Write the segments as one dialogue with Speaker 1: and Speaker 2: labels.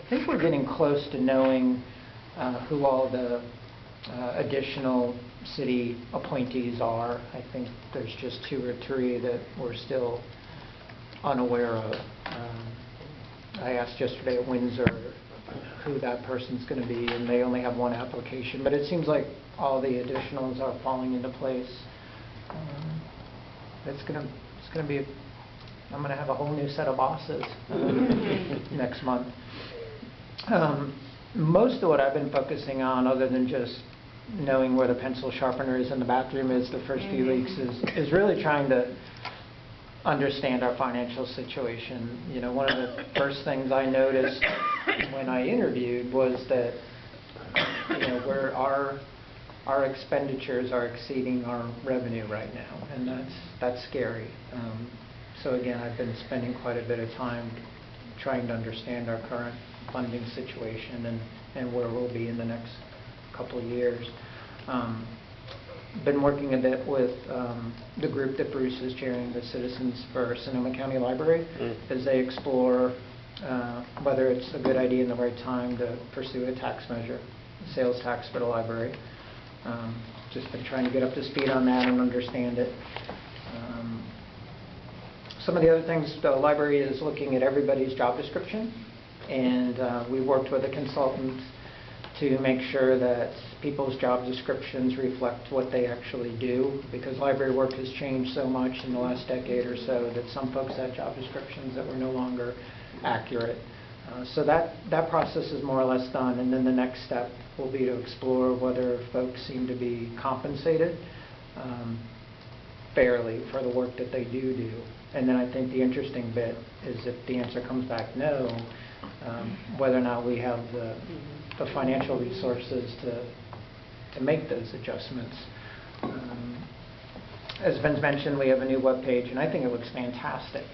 Speaker 1: think we're getting close to knowing who all the additional city appointees are. I think there's just 2 or 3 that we're still unaware of. I asked yesterday at Windsor who that person's going to be, and they only have 1 application. But it seems like all the additionals are falling into place. It's going to be. I'm going to have a whole new set of bosses next month. Most of what I've been focusing on, other than just knowing where the pencil sharpener is in the bathroom is the first few weeks, is really trying to understand our financial situation. You know, one of the first things I noticed when I interviewed was that, you know, where our expenditures are exceeding our revenue right now, and that's scary. So again, I've been spending quite a bit of time trying to understand our current funding situation and where we'll be in the next couple of years. Been working a bit with the group that Bruce is chairing, the Citizens for Sonoma County Library, as they explore whether it's a good idea and the right time to pursue a tax measure, sales tax for the library. Just been trying to get up to speed on that and understand it. Some of the other things, the library is looking at everybody's job description, and we worked with a consultant to make sure that people's job descriptions reflect what they actually do, because library work has changed so much in the last decade or so that some folks had job descriptions that were no longer accurate. So that process is more or less done, and then the next step will be to explore whether folks seem to be compensated fairly for the work that they do. And then I think the interesting bit is if the answer comes back no, whether or not we have the financial resources to make those adjustments. As Vince mentioned, we have a new webpage, and I think it looks fantastic.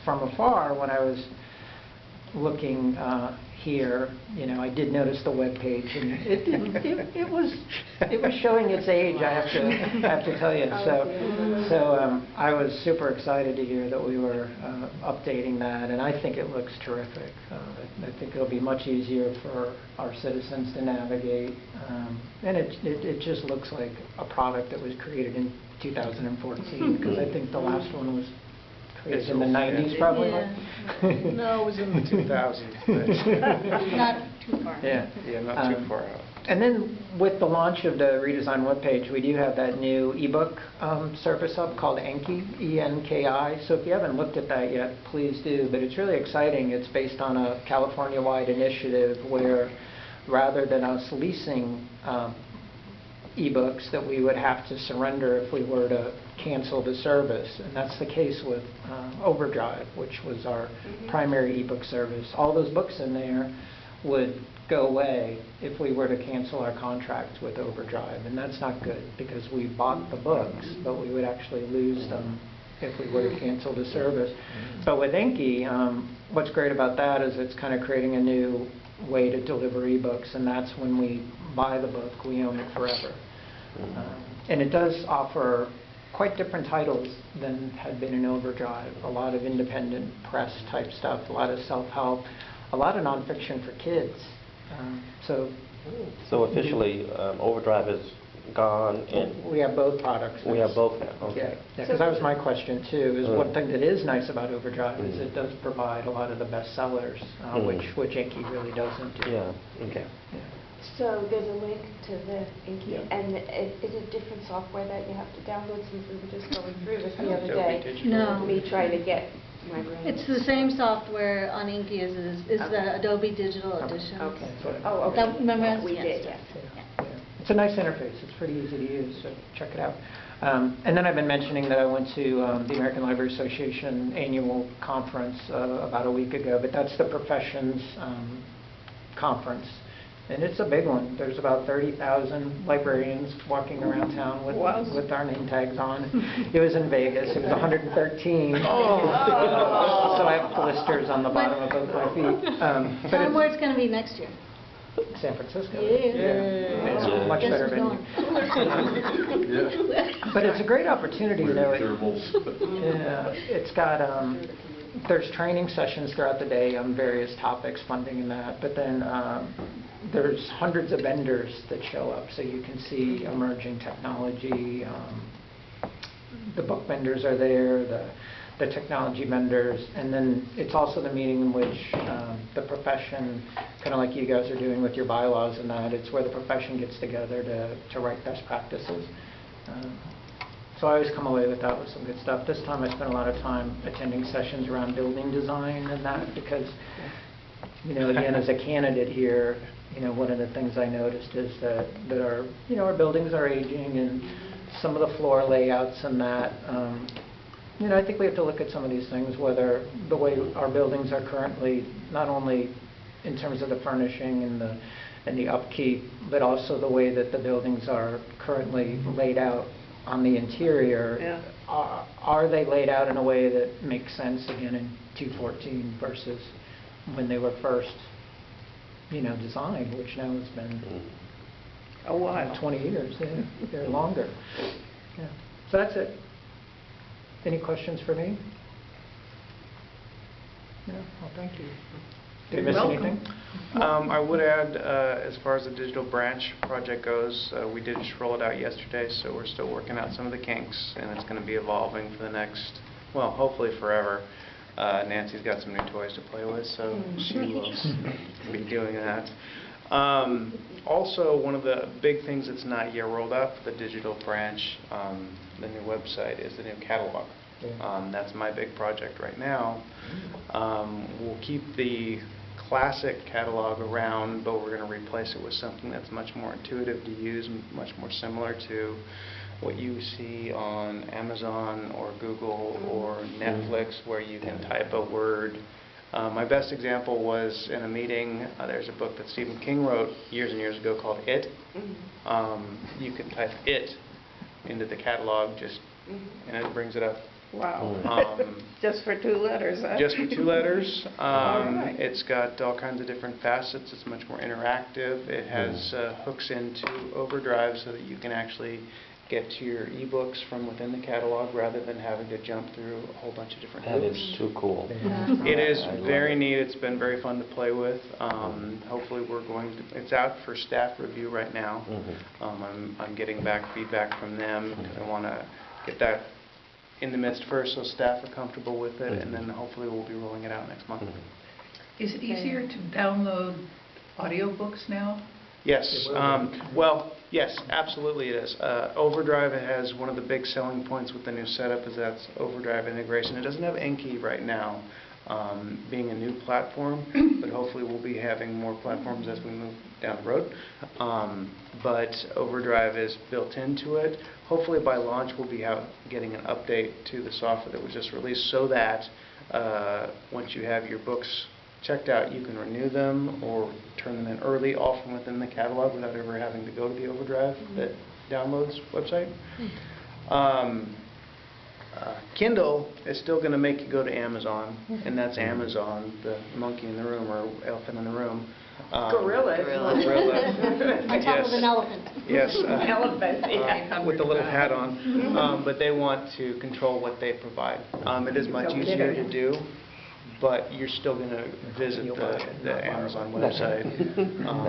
Speaker 1: From afar, when I was looking here, you know, I did notice the webpage, and it was showing its age. I have to tell you. So I was super excited to hear that we were updating that, and I think it looks terrific. I think it'll be much easier for our citizens to navigate, and it just looks like a product that was created in 2014, because I think the last one was created in the 90s, probably.
Speaker 2: Yeah.
Speaker 3: No, it was in the 2000s.
Speaker 2: Not too far.
Speaker 1: Yeah,
Speaker 3: not too far out.
Speaker 1: And then with the launch of the redesigned webpage, we do have that new ebook service up called Enki, E-N-K-I. So if you haven't looked at that yet, please do. But it's really exciting. It's based on a California-wide initiative where, rather than us leasing ebooks that we would have to surrender if we were to cancel the service, and that's the case with Overdrive, which was our primary ebook service. All those books in there would go away if we were to cancel our contract with Overdrive, and that's not good because we bought the books, but we would actually lose them if we were to cancel the service. But with Enki, what's great about that is it's kind of creating a new way to deliver ebooks, and that's when we buy the book, we own it forever. And it does offer quite different titles than had been in Overdrive. A lot of independent press type stuff, a lot of self-help, a lot of nonfiction for kids.
Speaker 4: So officially, Overdrive is gone, and
Speaker 1: we have both products.
Speaker 4: We have both now. Okay.
Speaker 1: Yeah, because that was my question too. Is one thing that is nice about Overdrive is it does provide a lot of the bestsellers, which Enki really doesn't do.
Speaker 4: Yeah. Okay.
Speaker 1: Yeah.
Speaker 5: So there's a link to the Enki, and is it different software that you have to download, since we were just going through this the other day?
Speaker 2: No.
Speaker 5: Me trying to get my brain.
Speaker 2: It's the same software on Enki as the Adobe Digital Edition.
Speaker 5: Okay.
Speaker 1: Oh,
Speaker 5: okay.
Speaker 2: Remember?
Speaker 5: We
Speaker 2: Yes.
Speaker 5: did, yes.
Speaker 1: Yeah. It's a nice interface. It's pretty easy to use, so check it out. And then I've been mentioning that I went to the American Library Association annual conference about a week ago, but that's the Professions conference. And it's a big one. There's about 30,000 librarians walking around town with our name tags on. It was in Vegas. It was 113. So I have blisters on the bottom of both my feet.
Speaker 2: Tell them where it's going to be next year.
Speaker 1: San Francisco.
Speaker 2: Yeah.
Speaker 1: It's a much better venue. But it's a great opportunity, you know. It's got there's training sessions throughout the day on various topics, funding and that, but then there's hundreds of vendors that show up, so you can see emerging technology. The book vendors are there, the technology vendors, and then it's also the meeting in which the profession, kind of like you guys are doing with your bylaws and that, it's where the profession gets together to write best practices. So I always come away with that with some good stuff. This time I spent a lot of time attending sessions around building design and that, because, again, as a candidate here, one of the things I noticed is that our buildings are aging, and some of the floor layouts and that, I think we have to look at some of these things, whether the way our buildings are currently, not only in terms of the furnishing and the upkeep, but also the way that the buildings are currently laid out on the interior.
Speaker 6: Yeah.
Speaker 1: Are they laid out in a way that makes sense, again, in 214 versus when they were first, designed, which now has been
Speaker 6: A while.
Speaker 1: 20 years, yeah, or longer. Yeah. So that's it. Any questions for me? No? Well, thank you. Did I miss anything?
Speaker 3: I would add, as far as the digital branch project goes, we did just roll it out yesterday, so we're still working out some of the kinks, and it's going to be evolving for the next, well, hopefully forever. Nancy's got some new toys to play with, so she will be doing that. Also, one of the big things that's not yet rolled out for the digital branch, the new website, is the new catalog. That's my big project right now. We'll keep the classic catalog around, but we're going to replace it with something that's much more intuitive to use, much more similar to what you see on Amazon or Google or Netflix, where you can type a word. My best example was in a meeting. There's a book that Stephen King wrote years and years ago called It. You can type It into the catalog, and it brings it up.
Speaker 6: Wow. Just for 2 letters, huh?
Speaker 3: Just for 2 letters.
Speaker 6: All right.
Speaker 3: It's got all kinds of different facets. It's much more interactive. It has hooks into Overdrive so that you can actually get to your ebooks from within the catalog rather than having to jump through a whole bunch of different
Speaker 4: That
Speaker 3: hoops.
Speaker 4: is too cool.
Speaker 3: It is
Speaker 4: I love
Speaker 3: very
Speaker 4: it.
Speaker 3: neat. It's been very fun to play with. Hopefully we're going to, it's out for staff review right now. I'm getting back feedback from them because I want to get that in the midst first so staff are comfortable with it, and then hopefully we'll be rolling it out next month.
Speaker 7: Is it easier to download audiobooks now?
Speaker 3: Yes. Well, yes, absolutely it is. Overdrive has one of the big selling points with the new setup is that's Overdrive integration. It doesn't have Enki right now, being a new platform, but hopefully we'll be having more platforms as we move down the road. But Overdrive is built into it. Hopefully by launch we'll be getting an update to the software that was just released so that once you have your books checked out, you can renew them or turn them in early, all from within the catalog without ever having to go to the Overdrive that downloads website. Kindle is still going to make you go to Amazon, and that's Amazon, the monkey in the room or elephant in the room.
Speaker 6: Gorilla.
Speaker 3: Gorilla.
Speaker 2: On top of an elephant.
Speaker 3: Yes.
Speaker 6: Elephant, yeah.
Speaker 3: With the little hat on. But they want to control what they provide. It is much easier to do, but you're still going to visit the Amazon website.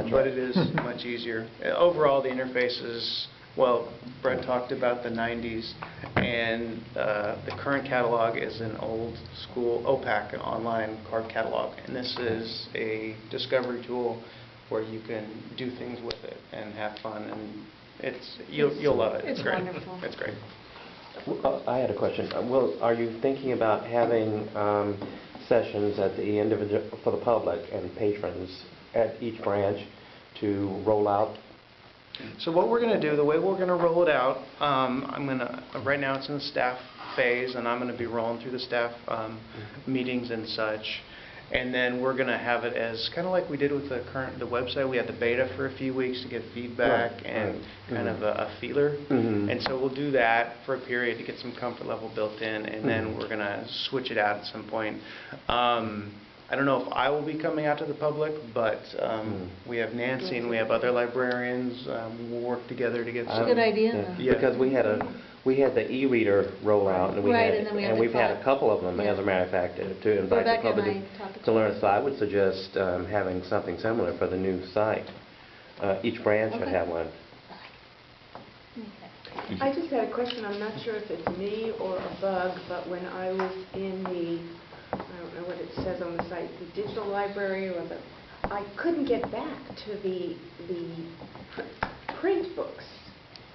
Speaker 3: But it is much easier. Overall, the interface is, well, Brett talked about the 90s, and the current catalog is an old school OPAC, an online card catalog. And this is a discovery tool where you can do things with it and have fun, and you'll love it.
Speaker 2: It's
Speaker 3: great.
Speaker 2: wonderful.
Speaker 3: It's great.
Speaker 4: I had a question. Are you thinking about having sessions at the individual for the public and patrons at each branch to roll out?
Speaker 3: So what we're going to do, the way we're going to roll it out, right now it's in the staff phase, and I'm going to be rolling through the staff meetings and such. And then we're going to have it as kind of like we did with the website. We had the beta for a few weeks to get feedback and kind of a feeler. And so we'll do that for a period to get some comfort level built in, and then we're going to switch it out at some point. I don't know if I will be coming out to the public, but we have Nancy and we have other librarians. We'll work together to get some.
Speaker 2: Good idea.
Speaker 4: Yeah. Because we had we had the e-reader rollout, and
Speaker 2: Right, and then we had the
Speaker 4: we've had a
Speaker 2: class.
Speaker 4: couple of them,
Speaker 2: Yeah.
Speaker 4: as a matter of fact, to invite the
Speaker 2: Rebecca and
Speaker 4: public
Speaker 2: I talked
Speaker 4: to learn.
Speaker 2: about
Speaker 4: So I would suggest having something similar for the new site. Each branch should
Speaker 2: Okay.
Speaker 4: have one.
Speaker 2: Okay.
Speaker 5: I just had a question, I'm not sure if it's me or a bug, but when I was in the, I don't know what it says on the site, the digital library or I couldn't get back to the print books.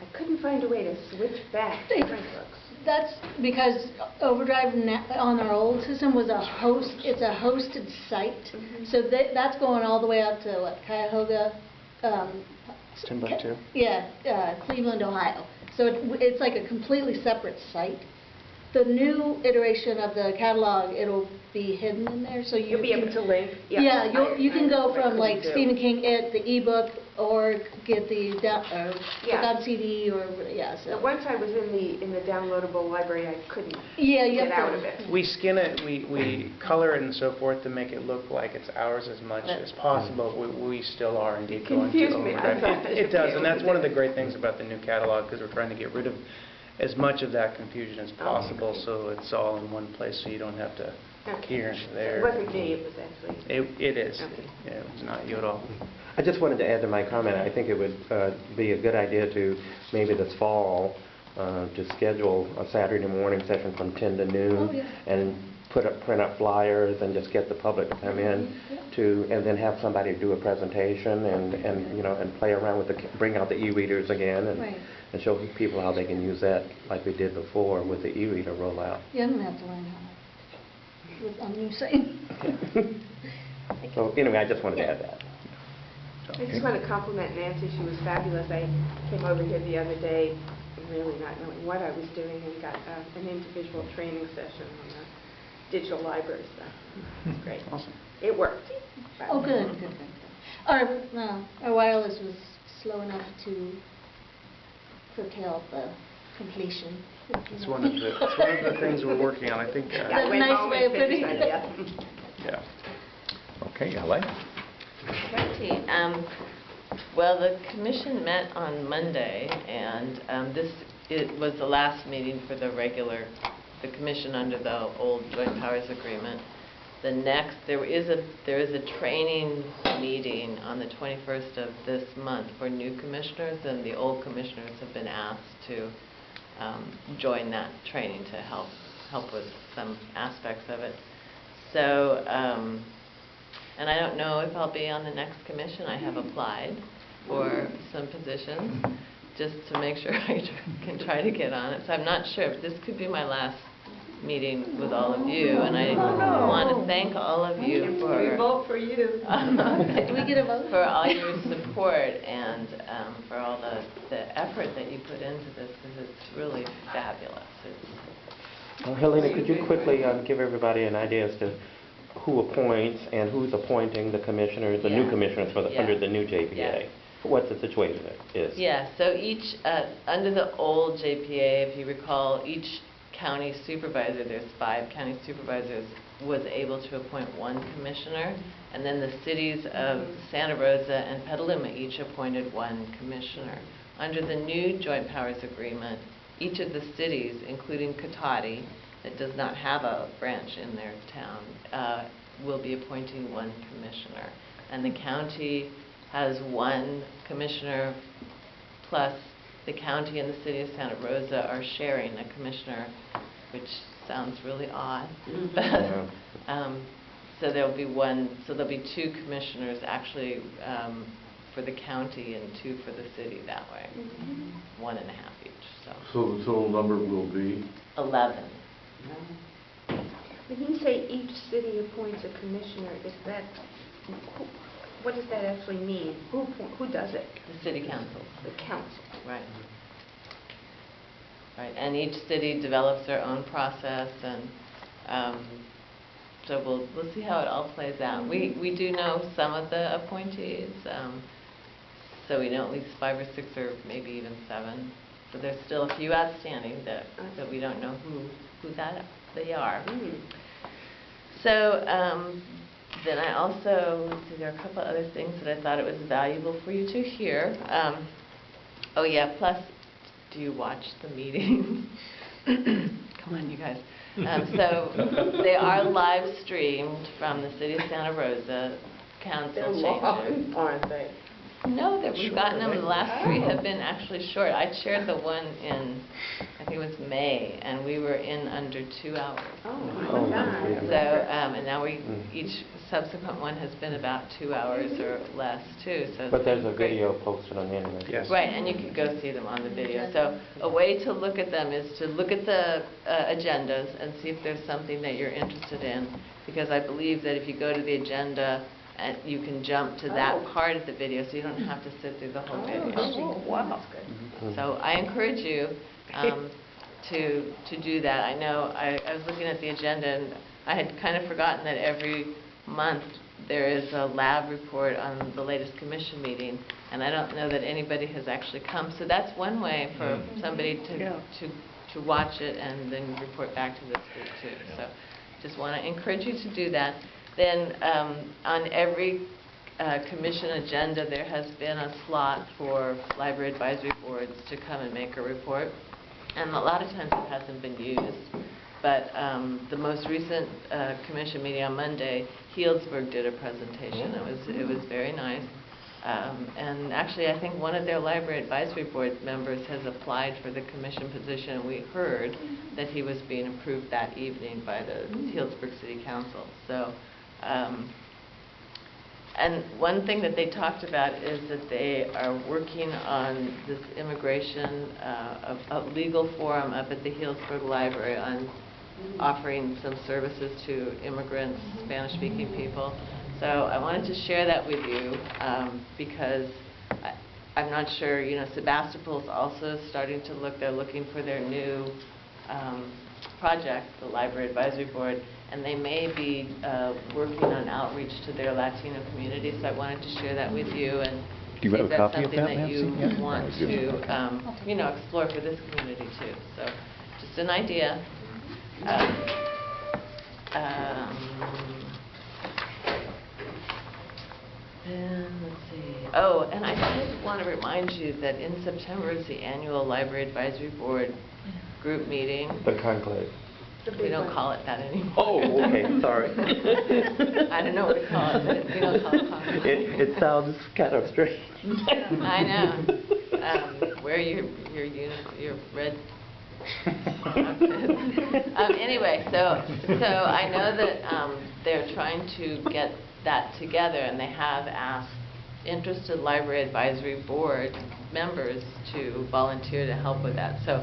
Speaker 5: I couldn't find a way to switch back to print books.
Speaker 2: That's because Overdrive on our old system was it's a hosted site. So that's going all the way out to what, Cuyahoga?
Speaker 3: Timbuktu.
Speaker 2: Yeah, Cleveland, Ohio. So it's like a completely separate site. The new iteration of the catalog, it'll be hidden in there, so
Speaker 5: You'll be able to link?
Speaker 2: Yeah, you can go
Speaker 5: I
Speaker 2: from like
Speaker 5: couldn't do.
Speaker 2: Stephen King, the ebook, or get the book
Speaker 5: Yeah.
Speaker 2: on CD, or, yeah, so.
Speaker 5: Once I was in the downloadable library, I couldn't
Speaker 2: Yeah, you
Speaker 5: get
Speaker 2: have
Speaker 5: out
Speaker 2: to-
Speaker 5: of it.
Speaker 3: We skin it, we color it and so forth to make it look like it's ours as much as possible. We still are indeed going to
Speaker 5: Confused me. I
Speaker 3: overdrive.
Speaker 5: thought
Speaker 3: It does, and that's one of the great things about the new catalog, because we're trying to get rid of as much of that confusion as possible, so it's all in one place, so you don't have to here and there.
Speaker 5: It wasn't me, it was actually...
Speaker 3: It is.
Speaker 5: Okay.
Speaker 3: Yeah, it was not you at all.
Speaker 4: I just wanted to add to my comment, I think it would be a good idea to, maybe this fall, to schedule a Saturday morning session from 10 to noon.
Speaker 2: Oh, yeah.
Speaker 4: And print up flyers and just get the public to come in and then have somebody do a presentation and play around with bring out the e-readers again
Speaker 2: Right.
Speaker 4: and show people how they can use that like we did before with the e-reader rollout.
Speaker 2: Yeah, I'm gonna have to learn how with a new site.
Speaker 4: So anyway, I just wanted to add that.
Speaker 5: I just want to compliment Nancy, she was fabulous. I came over here the other day, really not knowing what I was doing, and got an individual training session on the digital library stuff. It's great.
Speaker 3: Awesome.
Speaker 5: It worked.
Speaker 2: Oh, good. Our wireless was slow enough to curtail the completion.
Speaker 3: It's one of the things we're working on. I think.
Speaker 2: That's a nice way of putting it.
Speaker 3: Yeah.
Speaker 8: Okay, Elaine?
Speaker 6: Righty. Well, the commission met on Monday, and it was the last meeting for the commission under the old Joint Powers Agreement. The next, there is a training meeting on the 21st of this month for new commissioners, and the old commissioners have been asked to join that training to help with some aspects of it. So, and I don't know if I'll be on the next commission. I have applied for some positions just to make sure I can try to get on it. So I'm not sure if this could be my last meeting with all of you, and I want to thank all of you for... We vote
Speaker 5: for you.
Speaker 2: Do we get a vote?
Speaker 6: For all your support and for all the effort that you put into this, because it's really fabulous.
Speaker 4: Well, Helena, could you quickly give everybody an idea as to who appoints and who's appointing the commissioners, the new commissioners under the new JPA?
Speaker 6: Yeah.
Speaker 4: What the situation is?
Speaker 6: Yeah, so each, under the old JPA, if you recall, each county supervisor, there's 5 county supervisors, was able to appoint 1 commissioner, and then the cities of Santa Rosa and Petaluma each appointed 1 commissioner. Under the new Joint Powers Agreement, each of the cities, including Cotati, that does not have a branch in their town, will be appointing 1 commissioner. And the county has 1 commissioner, plus the county and the city of Santa Rosa are sharing a commissioner, which sounds really odd. So there'll be 2 commissioners actually for the county and 2 for the city that way. 1.5 each.
Speaker 9: So the total number will be?
Speaker 6: 11.
Speaker 5: When you say each city appoints a commissioner, what does that actually mean? Who does it?
Speaker 6: The city council.
Speaker 5: The council.
Speaker 6: Right. Right, and each city develops their own process, and so we'll see how it all plays out. We do know some of the appointees, so we know at least 5 or 6 or maybe even 7. So there's still a few outstanding that we don't know who they are. So then I also, let's see, there are a couple other things that I thought it was valuable for you to hear. Oh yeah, plus do you watch the meeting? Come on, you guys. So they are live streamed from the City of Santa Rosa Council
Speaker 5: They're
Speaker 6: chambers.
Speaker 5: long, aren't they?
Speaker 6: No, that we've gotten them, the last three
Speaker 5: Oh.
Speaker 6: have been actually short. I chaired the one in, I think it was May, and we were in under 2 hours.
Speaker 5: Oh,
Speaker 4: Oh,
Speaker 5: my God.
Speaker 6: So, and now each subsequent one has been about 2 hours or less too, so.
Speaker 4: But
Speaker 6: it's
Speaker 4: there's
Speaker 6: been
Speaker 4: a
Speaker 6: great.
Speaker 4: video posted on the internet.
Speaker 3: Yes.
Speaker 6: Right, and you can go see them on the video. So a way to look at them is to look at the agendas and see if there's something that you're interested in, because I believe that if you go to the agenda, you can jump to that part of the video, so you don't have to sit through the whole video.
Speaker 5: Oh, wow.
Speaker 6: So I encourage you to do that. I know I was looking at the agenda, and I had kind of forgotten that every month there is a lab report on the latest commission meeting, and I don't know that anybody has actually come. So that's one way for somebody to watch it and then report back to this group too. So just want to encourage you to do that. Then on every commission agenda, there has been a slot for library advisory boards to come and make a report. And a lot of times it hasn't been used. But the most recent commission meeting on Monday, Healdsburg did a presentation. It was very nice. And actually, I think one of their library advisory board members has applied for the commission position. We heard that he was being approved that evening by the Healdsburg City Council. So. And one thing that they talked about is that they are working on this immigration, a legal forum up at the Healdsburg Library on offering some services to immigrants, Spanish-speaking people. So I wanted to share that with you because I'm not sure, Sebastopol's also starting to look, they're looking for their new project, the Library Advisory Board, and they may be working on outreach to their Latino community, so I wanted to share that with you and
Speaker 8: Do you
Speaker 6: see
Speaker 8: have
Speaker 6: if
Speaker 8: a
Speaker 6: that's
Speaker 8: copy of
Speaker 6: something
Speaker 8: that,
Speaker 6: that you
Speaker 8: Nancy? Yeah.
Speaker 6: want
Speaker 8: Oh, good.
Speaker 6: to, explore for this community too. So just an idea. And let's see. Oh, and I did want to remind you that in September is the annual Library Advisory Board group meeting.
Speaker 4: The conclave.
Speaker 6: We don't call it that anymore.
Speaker 4: Oh, okay, sorry.
Speaker 6: I don't know what we call it, but we don't call it conclave.
Speaker 4: It sounds kind of strange.
Speaker 6: I know. Wear your red outfits. Anyway, so I know that they're trying to get that together, and they have asked interested library advisory board members to volunteer to help with that. So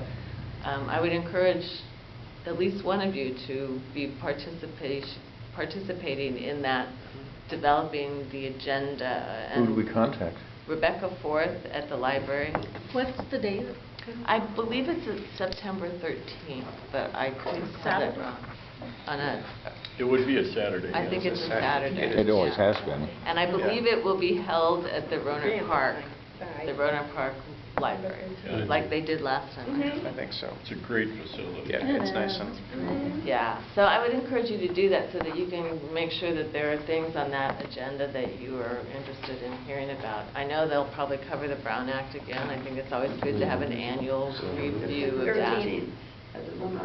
Speaker 6: I would encourage at least one of you to be participating in that, developing the agenda.
Speaker 8: Who do we contact?
Speaker 6: Rebecca Forth at the library.
Speaker 2: What's the date?
Speaker 6: I believe it's September 13th, but I could have it wrong.
Speaker 9: It would be a Saturday.
Speaker 6: I think it's a Saturday.
Speaker 8: It always
Speaker 6: yeah.
Speaker 8: has been.
Speaker 6: And I believe it will be held at the Roner
Speaker 5: Really?
Speaker 6: Park,
Speaker 5: Right.
Speaker 6: the Roner Park Library,
Speaker 9: Yeah.
Speaker 6: like they did last time.
Speaker 3: I think so.
Speaker 9: It's a great facility.
Speaker 3: Yeah, it's nice and
Speaker 6: Yeah, so I would encourage you to do that so that you can make sure that there are things on that agenda that you are interested in hearing about. I know they'll probably cover the Brown Act again. I think it's always good to have an annual review of that.
Speaker 9: Oh,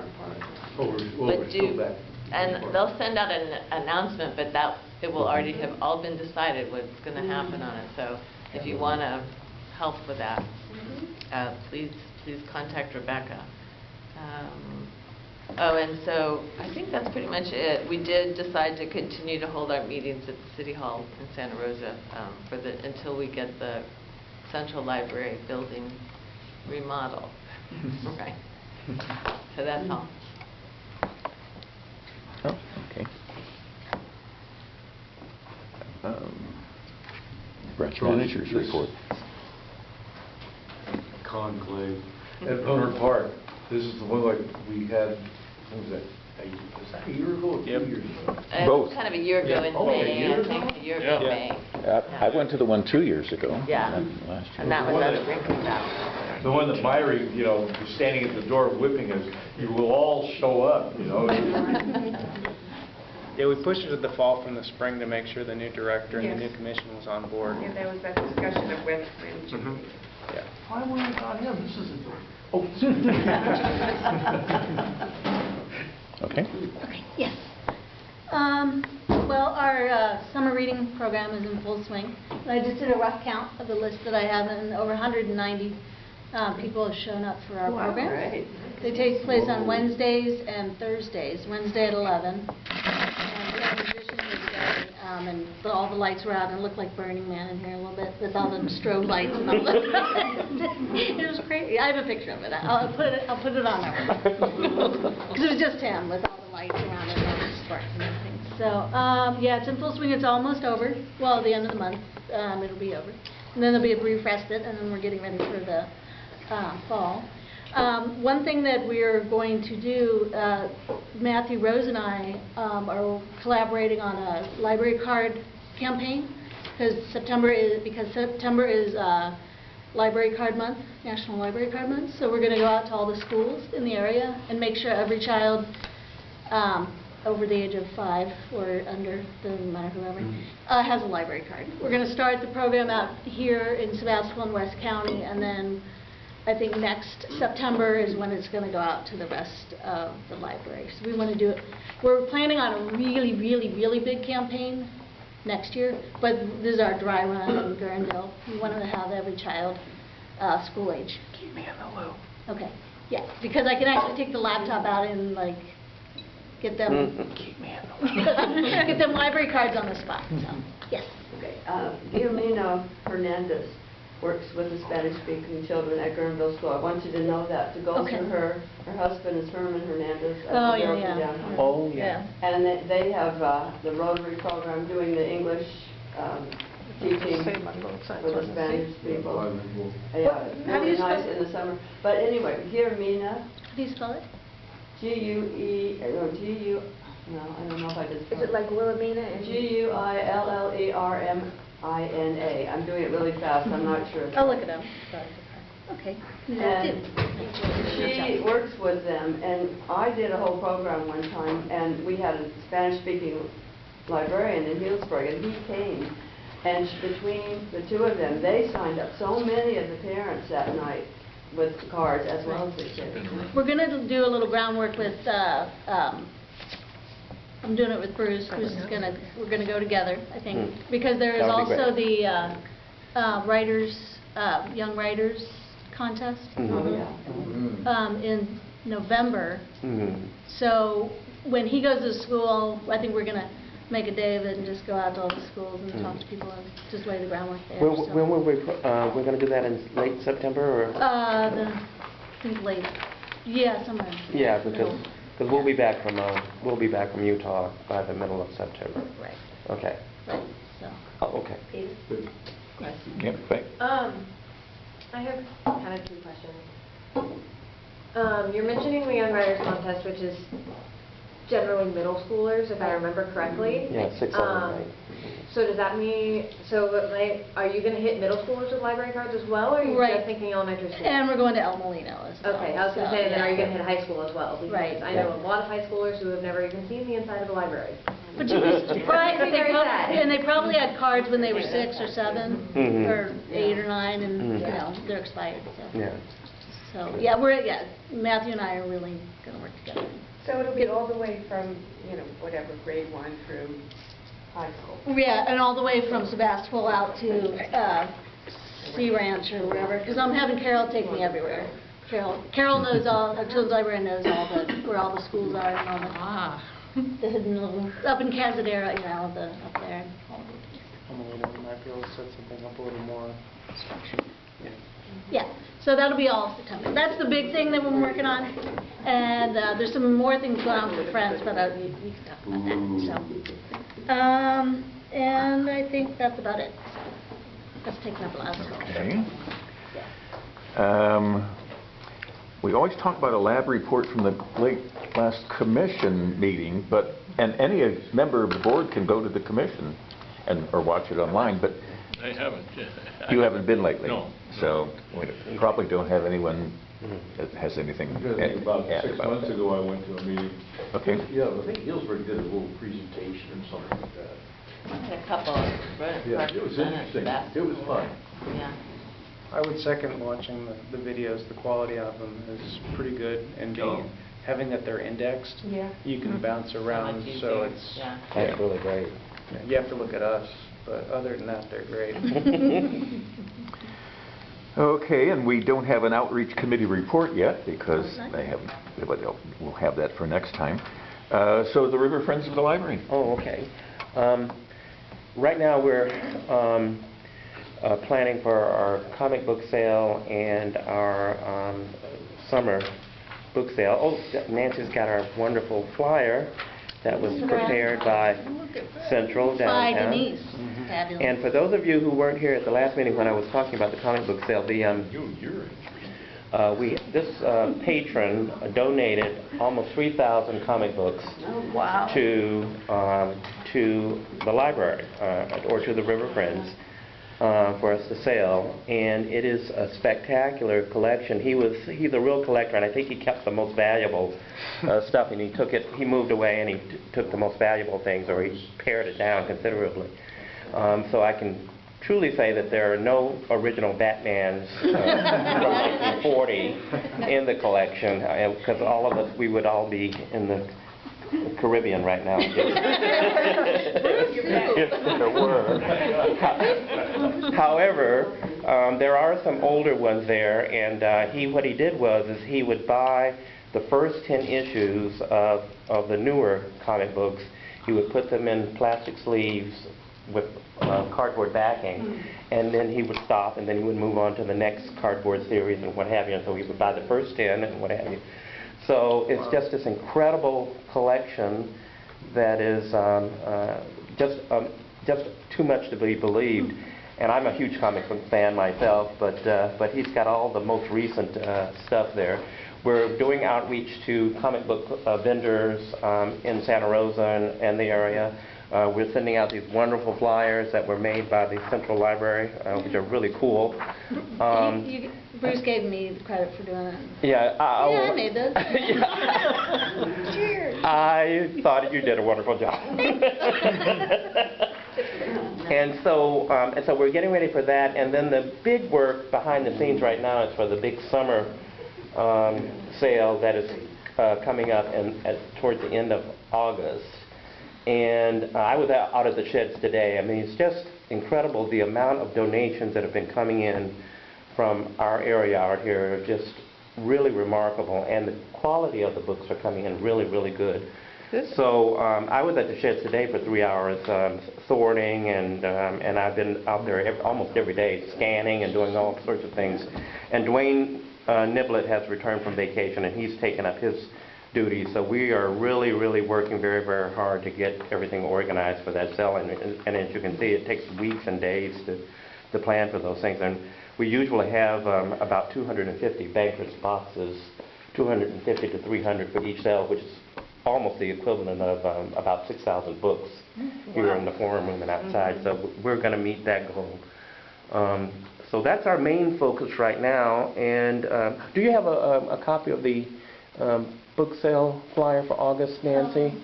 Speaker 6: But
Speaker 9: we're still
Speaker 6: do,
Speaker 9: back.
Speaker 6: and they'll send out an announcement, but that, it will already have all been decided what's going to happen on it. So if you want to help with that, please contact Rebecca. Oh, and so I think that's pretty much it. We did decide to continue to hold our meetings at the City Hall in Santa Rosa until we get the Central Library building remodeled. Right. So that's all.
Speaker 8: Oh, okay. Branch managers report.
Speaker 9: Conclave at Roner Park. This is the one like we had, what was that? Was that a year ago or 2 years ago?
Speaker 8: Both.
Speaker 6: Kind of a year ago
Speaker 9: Yeah.
Speaker 6: in
Speaker 9: Oh, a
Speaker 6: May,
Speaker 9: year
Speaker 6: I
Speaker 9: ago?
Speaker 6: think, a year ago in
Speaker 9: Yeah.
Speaker 6: May.
Speaker 8: I went to the one 2 years ago.
Speaker 6: Yeah.
Speaker 8: Last year.
Speaker 6: And that was at Wrinkle Valley.
Speaker 9: The one that Myrie, was standing at the door whipping us, you will all show up.
Speaker 3: Yeah, we pushed it to the fall from the spring to make sure the new director and the
Speaker 5: Yes.
Speaker 3: new commission was on board.
Speaker 5: Yeah, there was that discussion of when.
Speaker 3: Mhm.
Speaker 8: Yeah.
Speaker 9: Why were you not him? This isn't. Oh.
Speaker 8: Okay.
Speaker 2: Okay, yes. Well, our summer reading program is in full swing. I just did a rough count of the list that I have, and over 190 people have shown up for our programs.
Speaker 6: Right.
Speaker 2: They take place on Wednesdays and Thursdays. Wednesday at 11. And we had musicians today, and all the lights were out, and it looked like Burning Man in here a little bit with all the strobe lights and all that. It was crazy. I have a picture of it. I'll put it on there. Because it was just him with all the lights around it and all the sparks and everything. So, yeah, it's in full swing. It's almost over. Well, at the end of the month, it'll be over. And then there'll be a brief respite, and then we're getting ready for the fall. One thing that we're going to do, Matthew Rose and I are collaborating on a library card campaign because September is Library Card Month, National Library Card Month. So we're going to go out to all the schools in the area and make sure every child over the age of 5 or under, doesn't matter whoever, has a library card. We're going to start the program out here in Sebastopol and West County, and then I think next September is when it's going to go out to the rest of the libraries. We want to do it. We're planning on a really, really, really big campaign next year, but this is our dry run in Guerneville. We want to have every child school age.
Speaker 8: Keep me in the loop.
Speaker 2: Okay, yeah, because I can actually take the laptop out and like get them
Speaker 8: Keep me in the loop.
Speaker 2: get them library cards on the spot. So, yes.
Speaker 10: Okay, Guillermina Hernandez works with the Spanish-speaking children at Guerneville School. I want you to know that, to go
Speaker 2: Okay.
Speaker 10: through her. Her husband is Herman Hernandez.
Speaker 2: Oh, yeah.
Speaker 10: Downtown.
Speaker 4: Oh, yeah.
Speaker 10: And they have the Rotary program doing the English teaching for the Spanish people.
Speaker 9: Bilingual.
Speaker 10: Yeah,
Speaker 2: How do you
Speaker 10: really nice
Speaker 2: spell-
Speaker 10: in the summer. But anyway, Guillermina,
Speaker 2: How do you spell it?
Speaker 10: no, I don't know if I did spell
Speaker 5: Is it like Wilhelmina and?
Speaker 10: Guillermina. I'm doing it really fast, I'm not sure.
Speaker 2: I'll look it up. Okay.
Speaker 10: And she works with them, and I did a whole program one time, and we had a Spanish-speaking librarian in Healdsburg, and he came, and between the two of them, they signed up so many of the parents that night with cards as well as the kids.
Speaker 2: We're going to do a little groundwork with, I'm doing it with Bruce. Bruce is we're going to go together, I think, because there is
Speaker 4: That would be
Speaker 2: also
Speaker 4: great.
Speaker 2: the writers, young writers contest
Speaker 10: Oh, yeah.
Speaker 2: in November.
Speaker 4: Mhm.
Speaker 2: So when he goes to school, I think we're going to make a day of it and just go out to all the schools and talk to people and just lay the groundwork there.
Speaker 4: When
Speaker 2: so.
Speaker 4: when will we're going to do that in late September or?
Speaker 2: I think late. Yeah, somewhere.
Speaker 4: Yeah,
Speaker 2: Middle.
Speaker 4: because we'll be back from Utah by the middle of September.
Speaker 2: Right.
Speaker 4: Okay.
Speaker 2: Right. So.
Speaker 4: Oh, okay.
Speaker 5: Peter?
Speaker 8: Yep, right.
Speaker 11: I have kind of two questions. You're mentioning the Young Writers Contest, which is generally middle schoolers, if I remember correctly.
Speaker 4: Yeah, 6, 7, 8.
Speaker 11: So does that mean, are you going to hit middle schoolers with library cards as well, or are you
Speaker 2: Right.
Speaker 11: just thinking elementary school?
Speaker 2: And we're going to El Molino as well.
Speaker 11: Okay, I was going to
Speaker 2: so,
Speaker 11: say, then are you
Speaker 2: yeah.
Speaker 11: going to hit high school as well? Because
Speaker 2: Right.
Speaker 11: I know a lot of high schoolers who have never even seen the inside of a library.
Speaker 2: But you'd be surprised,
Speaker 11: Makes me very sad.
Speaker 2: and they probably had cards when they were 6 or 7,
Speaker 4: Mhm.
Speaker 2: or 8 or 9, and,
Speaker 4: Mhm.
Speaker 2: you know, they're expired, so.
Speaker 4: Yeah.
Speaker 2: So, yeah, Matthew and I are really going to work together.
Speaker 5: So it'll be all the way from, whatever, grade 1 through high school?
Speaker 2: Yeah, and all the way from Sebastopol out to Sea Ranch or wherever, because I'm having Carol take me everywhere. Carol knows our children's librarian knows where all the schools are and all the hidden little, up in Cazadera, up there. And all over the place.
Speaker 3: We might be able to set something up a little more structured.
Speaker 2: Yeah, so that'll be all September. That's the big thing that we're working on, and there's some more things going on for Friends, but we can talk about that. So, and I think that's about it. That's taken up a lot of time.
Speaker 8: Okay. We always talk about a lab report from the last commission meeting, and any member of the board can go to the commission or watch it online, but
Speaker 12: I haven't.
Speaker 8: you haven't been lately.
Speaker 12: No.
Speaker 8: So we probably don't have anyone that has anything
Speaker 9: I'm trying to think about
Speaker 8: add
Speaker 9: 6
Speaker 8: about
Speaker 9: months
Speaker 8: that.
Speaker 9: ago, I went to a meeting.
Speaker 8: Okay.
Speaker 9: Yeah, I think Healdsburg did a little presentation or something like that.
Speaker 6: I had a couple, right?
Speaker 9: Yeah, it was interesting. It was fun.
Speaker 6: Yeah.
Speaker 3: I would second watching the videos. The quality of them is pretty good, and having that they're indexed,
Speaker 10: Yeah.
Speaker 3: you can bounce around,
Speaker 6: much
Speaker 3: so
Speaker 6: easier,
Speaker 3: it's,
Speaker 6: yeah.
Speaker 4: That's really great.
Speaker 3: you have to look at us, but other than that, they're great.
Speaker 8: Okay, and we don't have an outreach committee report yet because they haven't, but we'll have that for next time. So the River Friends of the Library.
Speaker 4: Oh, okay. Right now, we're planning for our comic book sale and our summer book sale. Oh, Nancy's got our wonderful flyer that was prepared by Central
Speaker 2: Bye,
Speaker 4: downtown.
Speaker 2: Denise. Fabulous.
Speaker 4: And for those of you who weren't here at the last meeting when I was talking about the comic book sale, this patron donated almost 3,000 comic books to the library or to the River Friends for us to sell, and it is a spectacular collection. He's a real collector, and I think he kept the most valuable stuff, and he moved away and he took the most valuable things, or he pared it down considerably. So I can truly say that there are no original Batmans from 1940 in the collection, because all of us, we would all be in the Caribbean right now. If there were. However, there are some older ones there, and what he did was he would buy the first 10 issues of the newer comic books. He would put them in plastic sleeves with cardboard backing, and then he would stop, and then he would move on to the next cardboard series and what have you, and so he would buy the first 10 and what have you. So it's just this incredible collection that is just too much to be believed. And I'm a huge comic book fan myself, but he's got all the most recent stuff there. We're doing outreach to comic book vendors in Santa Rosa and the area. We're sending out these wonderful flyers that were made by the Central Library, which are really cool.
Speaker 2: Bruce gave me the credit for doing it.
Speaker 4: Yeah,
Speaker 2: I made those.
Speaker 4: Cheers. I thought you did a wonderful job. And so we're getting ready for that. And then the big work behind the scenes right now is for the big summer sale that is coming up towards the end of August. And I was out at the sheds today. I mean, it's just incredible the amount of donations that have been coming in from our area out here, just really remarkable. And the quality of the books are coming in really, really good. So I was at the sheds today for 3 hours sorting, and I've been out there almost every day scanning and doing all sorts of things. And Dwayne Niblett has returned from vacation, and he's taken up his duties. So we are really, really working very, very hard to get everything organized for that sale. And as you can see, it takes weeks and days to plan for those things. And we usually have about 250 bankers boxes, 250 to 300 for each sale, which is almost the equivalent of about 6,000 books here in the forum room and outside. So we're going to meet that goal. So that's our main focus right now. And do you have a copy of the book sale flyer for August, Nancy?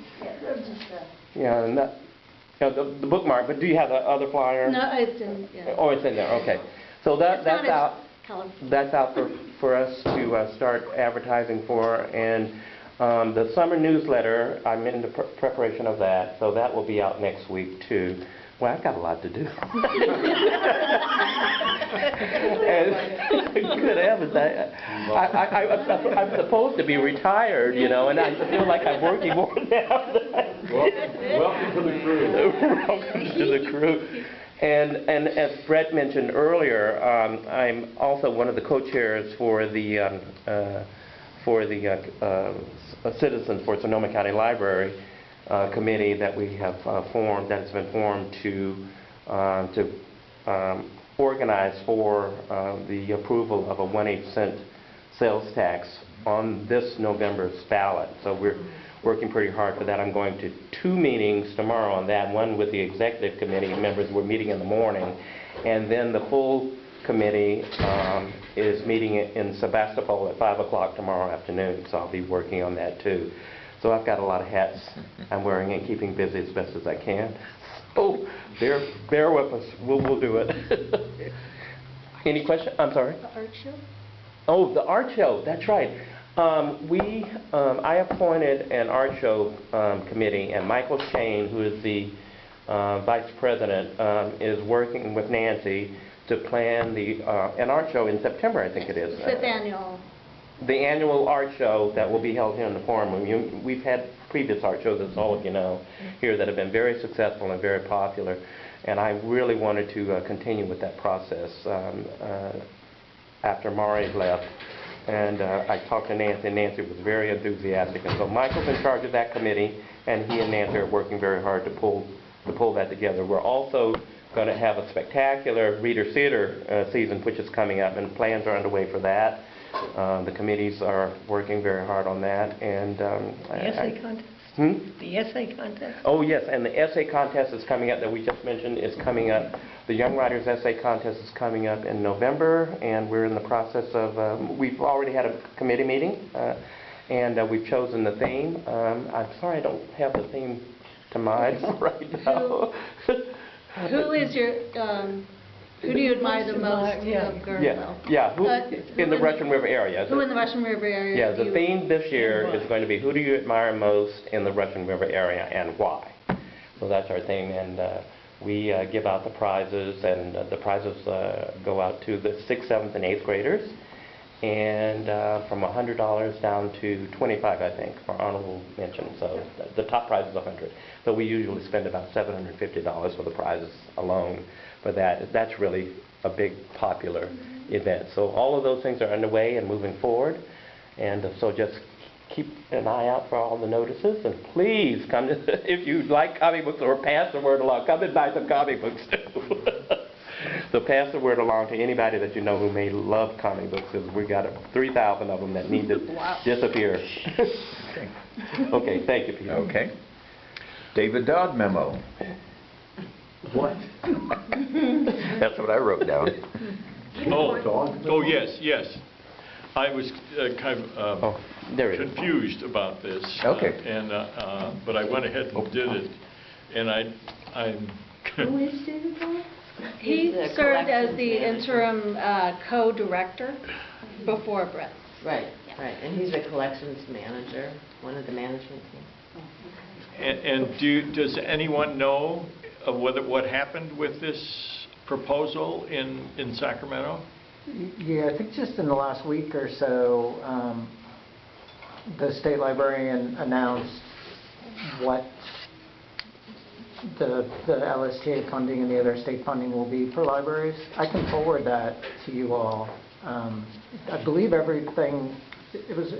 Speaker 4: Yeah, and that, the bookmark. But do you have the other flyer?
Speaker 2: No, it's in. Yeah.
Speaker 4: Oh, it's in there. Okay. So that's out. That's out for us to start advertising for. And the summer newsletter, I'm in the preparation of that, so that will be out next week too. Well, I've got a lot to do. And, good heavens, I'm supposed to be retired, you know, and I feel like I'm working more now.
Speaker 9: Welcome to the crew.
Speaker 4: Welcome to the crew. And as Brett mentioned earlier, I'm also one of the co-chairs for the Citizens for Sonoma County Library committee that we have formed, that's been formed to organize for the approval of a 1/8 cent sales tax on this November's ballot. So we're working pretty hard for that. I'm going to 2 meetings tomorrow on that, one with the executive committee members. We're meeting in the morning, and then the full committee is meeting in Sebastopol at 5 o'clock tomorrow afternoon, so I'll be working on that too. So I've got a lot of hats I'm wearing and keeping busy as best as I can. So bear with us. We'll do it. Any question? I'm sorry?
Speaker 2: The art show?
Speaker 4: Oh, the art show, that's right. I appointed an art show committee, and Michael Shane, who is the vice president, is working with Nancy to plan an art show in September, I think it is.
Speaker 2: Fifth annual.
Speaker 4: The annual art show that will be held here in the Forum Room. We've had previous art shows, as all of you know, here that have been very successful and very popular, and I really wanted to continue with that process after Mari left. And I talked to Nancy, and Nancy was very enthusiastic. And so Michael's in charge of that committee, and he and Nancy are working very hard to pull that together. We're also going to have a spectacular Reader Theater season, which is coming up, and plans are underway for that. The committees are working very hard on that. And
Speaker 7: The essay contest? The essay contest?
Speaker 4: Oh, yes, and the essay contest is coming up that we just mentioned is coming up. The Young Writers Essay Contest is coming up in November, and we're in the process of, we've already had a committee meeting, and we've chosen the theme. I'm sorry I don't have the theme to mind right now.
Speaker 2: Who is your, who do you admire the most of Guerneville?
Speaker 4: Yeah, in the Russian River area.
Speaker 2: Who in the Russian River area?
Speaker 4: Yeah, the theme this year is going to be who do you admire most in the Russian River area and why? So that's our theme, and we give out the prizes, and the prizes go out to the 6th, 7th, and 8th graders, and from $100 down to $25, I think, for honorable mention. So the top prize is $100. So we usually spend about $750 for the prizes alone. But that's really a big popular event. So all of those things are underway and moving forward. And so just keep an eye out for all the notices. And please come to, if you like comic books or pass the word along, come and buy some comic books too. So pass the word along to anybody that you know who may love comic books, because we got 3,000 of them that need to disappear.
Speaker 8: Okay.
Speaker 4: Okay, thank you, Peter.
Speaker 8: Okay. David Dodd memo.
Speaker 9: What?
Speaker 8: That's what I wrote down.
Speaker 12: Oh, yes. I was kind of confused about this.
Speaker 8: Okay.
Speaker 12: But I went ahead and did it, and I'm...
Speaker 10: Who is David Dodd?
Speaker 2: He served as the interim co-director before Brett.
Speaker 6: Right, right. And he's a collections manager, one of the management team.
Speaker 12: And does anyone know of what happened with this proposal in Sacramento?
Speaker 1: Yeah, I think just in the last week or so, the state librarian announced what the LSTA funding and the other state funding will be for libraries. I can forward that to you all. I believe everything, it was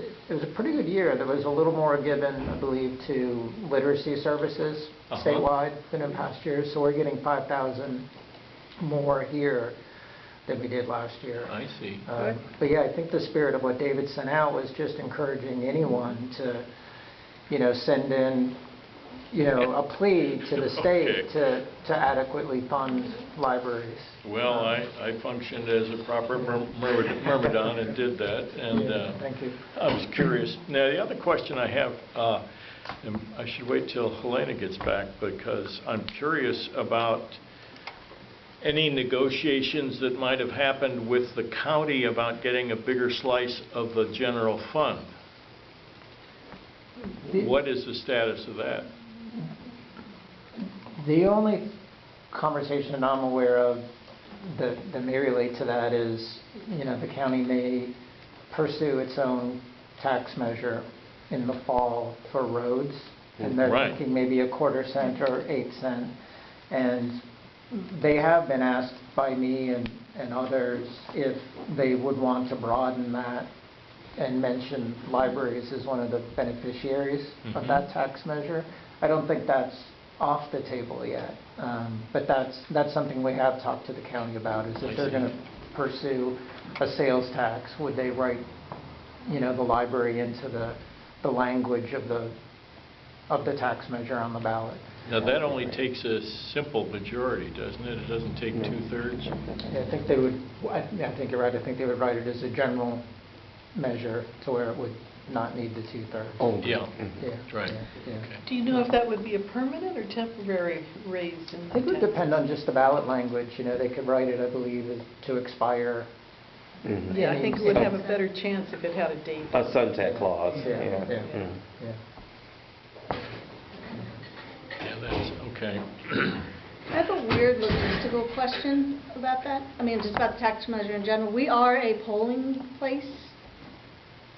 Speaker 1: a pretty good year. There was a little more given, I believe, to literacy services statewide than in past years. So we're getting 5,000 more here than we did last year.
Speaker 12: I see.
Speaker 1: But yeah, I think the spirit of what David sent out was just encouraging anyone to, send in, a plea to the state to adequately fund libraries.
Speaker 12: Well, I functioned as a proper myrmidon and did that. And
Speaker 1: thank you.
Speaker 12: I was curious. Now, the other question I have, and I should wait till Helena gets back, because I'm curious about any negotiations that might have happened with the county about getting a bigger slice of the general fund. What is the status of that?
Speaker 1: The only conversation I'm aware of that may relate to that is, the county may pursue its own tax measure in the fall for roads, and they're thinking maybe a quarter cent or 8 cent. And they have been asked by me and others if they would want to broaden that and mention libraries as one of the beneficiaries of that tax measure. I don't think that's off the table yet, but that's something we have talked to the county about, is if they're going to pursue a sales tax, would they write, the library into the language of the tax measure on the ballot.
Speaker 12: Now, that only takes a simple majority, doesn't it? It doesn't take 2/3?
Speaker 1: Yeah, I think they would, I think you're right, I think they would write it as a general measure to where it would not need the 2/3.
Speaker 4: Oh.
Speaker 12: Yeah,
Speaker 1: Yeah,
Speaker 12: right.
Speaker 1: yeah.
Speaker 12: Okay.
Speaker 7: Do you know if that would be a permanent or temporary raise in
Speaker 1: I think it would
Speaker 7: tax?
Speaker 1: depend on just the ballot language, they could write it, I believe, to expire.
Speaker 4: Mhm.
Speaker 7: Yeah, I think it would have a better chance if it had a date.
Speaker 4: A sunset clause,
Speaker 1: Yeah,
Speaker 4: yeah.
Speaker 1: yeah.
Speaker 4: Mhm.
Speaker 1: Yeah.
Speaker 12: Yeah, that's, okay.
Speaker 2: I have a weird logistical question about that. I mean, just about the tax measure in general. We are a polling place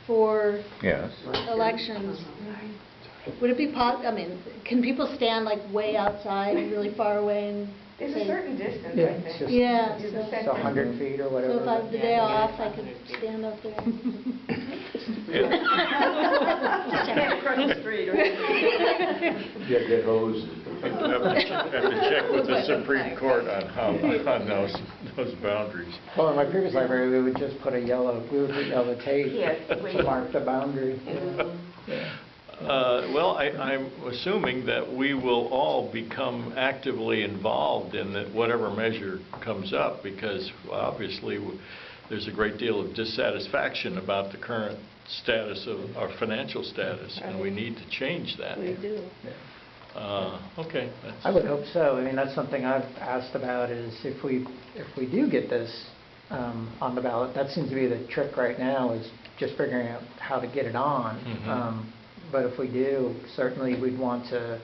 Speaker 2: for
Speaker 8: Yes.
Speaker 2: elections. Would it be I mean, can people stand like way outside, really far away and
Speaker 5: There's
Speaker 2: say?
Speaker 5: a certain distance,
Speaker 1: Yeah,
Speaker 5: I
Speaker 1: it's
Speaker 5: think.
Speaker 1: just-
Speaker 2: Yeah,
Speaker 5: There's
Speaker 2: so,
Speaker 5: a set
Speaker 1: So 100 feet or
Speaker 2: so
Speaker 1: whatever.
Speaker 2: if I have the
Speaker 6: Yeah,
Speaker 2: day
Speaker 6: yeah,
Speaker 2: off, I
Speaker 6: 100
Speaker 2: could
Speaker 6: feet.
Speaker 2: stand up there.
Speaker 5: Can't cross the street, right?
Speaker 9: Get hosed.
Speaker 12: Have to check with the Supreme Court on those boundaries.
Speaker 1: Well, in my previous library, we would just put yellow tape
Speaker 5: Yes,
Speaker 1: to mark the boundary. Yeah.
Speaker 12: Well, I'm assuming that we will all become actively involved in whatever measure comes up, because obviously there's a great deal of dissatisfaction about the current status of our financial status, and we need to change that.
Speaker 2: We do.
Speaker 12: Okay.
Speaker 1: I would hope so. I mean, that's something I've asked about, is if we do get this on the ballot, that seems to be the trick right now, is just figuring out how to get it on.
Speaker 12: Mhm.
Speaker 1: But if we do, certainly we'd want to,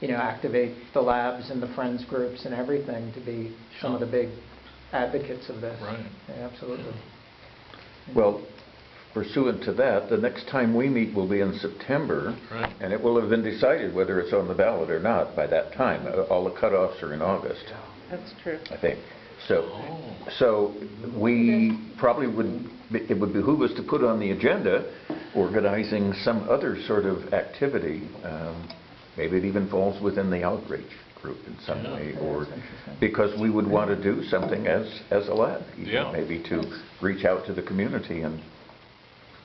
Speaker 1: activate the labs and the friends groups and everything to be some of the big advocates of this.
Speaker 12: Right.
Speaker 1: Yeah, absolutely.
Speaker 8: Well, pursuant to that, the next time we meet will be in September.
Speaker 12: Right.
Speaker 8: And it will have been decided whether it's on the ballot or not by that time. All the cutoffs are in August,
Speaker 7: That's true.
Speaker 8: I think. So,
Speaker 12: Oh.
Speaker 8: so we probably it would behoove us to put on the agenda organizing some other sort of activity. Maybe it even falls within the outreach group in some
Speaker 12: Yeah.
Speaker 8: way,
Speaker 1: Yeah,
Speaker 8: or
Speaker 1: that's interesting.
Speaker 8: because we would want to do something as a lab, even
Speaker 12: Yeah.
Speaker 8: maybe to reach out to the community and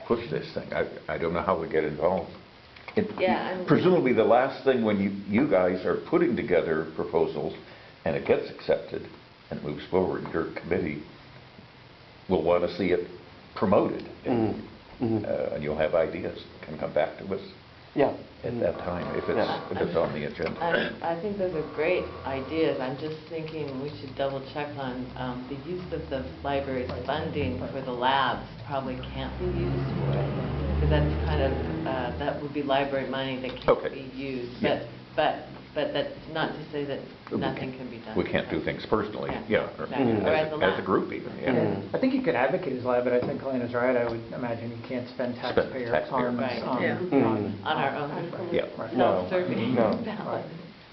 Speaker 8: push this thing. I don't know how we get involved.
Speaker 6: Yeah, and-
Speaker 8: Presumably the last thing when you guys are putting together proposals and it gets accepted and moves forward, your committee will want to see it promoted.
Speaker 4: Mhm. Mhm.
Speaker 8: And you'll have ideas, can come back to us
Speaker 4: Yeah.
Speaker 8: at that time if
Speaker 4: Yeah.
Speaker 8: it's on the agenda.
Speaker 6: I think those are great ideas. I'm just thinking we should double check on the use of the library's funding for the labs probably can't be used for it. Because that's kind of, that would be library money that can't
Speaker 8: Okay.
Speaker 6: be used.
Speaker 8: Yeah.
Speaker 6: But that's not to say that nothing can be done.
Speaker 8: We can't do things personally, yeah, or
Speaker 6: exactly. Or as a
Speaker 8: as a
Speaker 6: lab.
Speaker 8: group even, yeah.
Speaker 4: Mhm.
Speaker 1: I think you could advocate as lab, but I think Helena's right. I would imagine you can't spend taxpayer funds
Speaker 6: Right.
Speaker 1: on.
Speaker 7: Yeah.
Speaker 6: On our own
Speaker 8: Yeah.
Speaker 1: Right.
Speaker 6: self-serving
Speaker 4: No.
Speaker 6: ballot.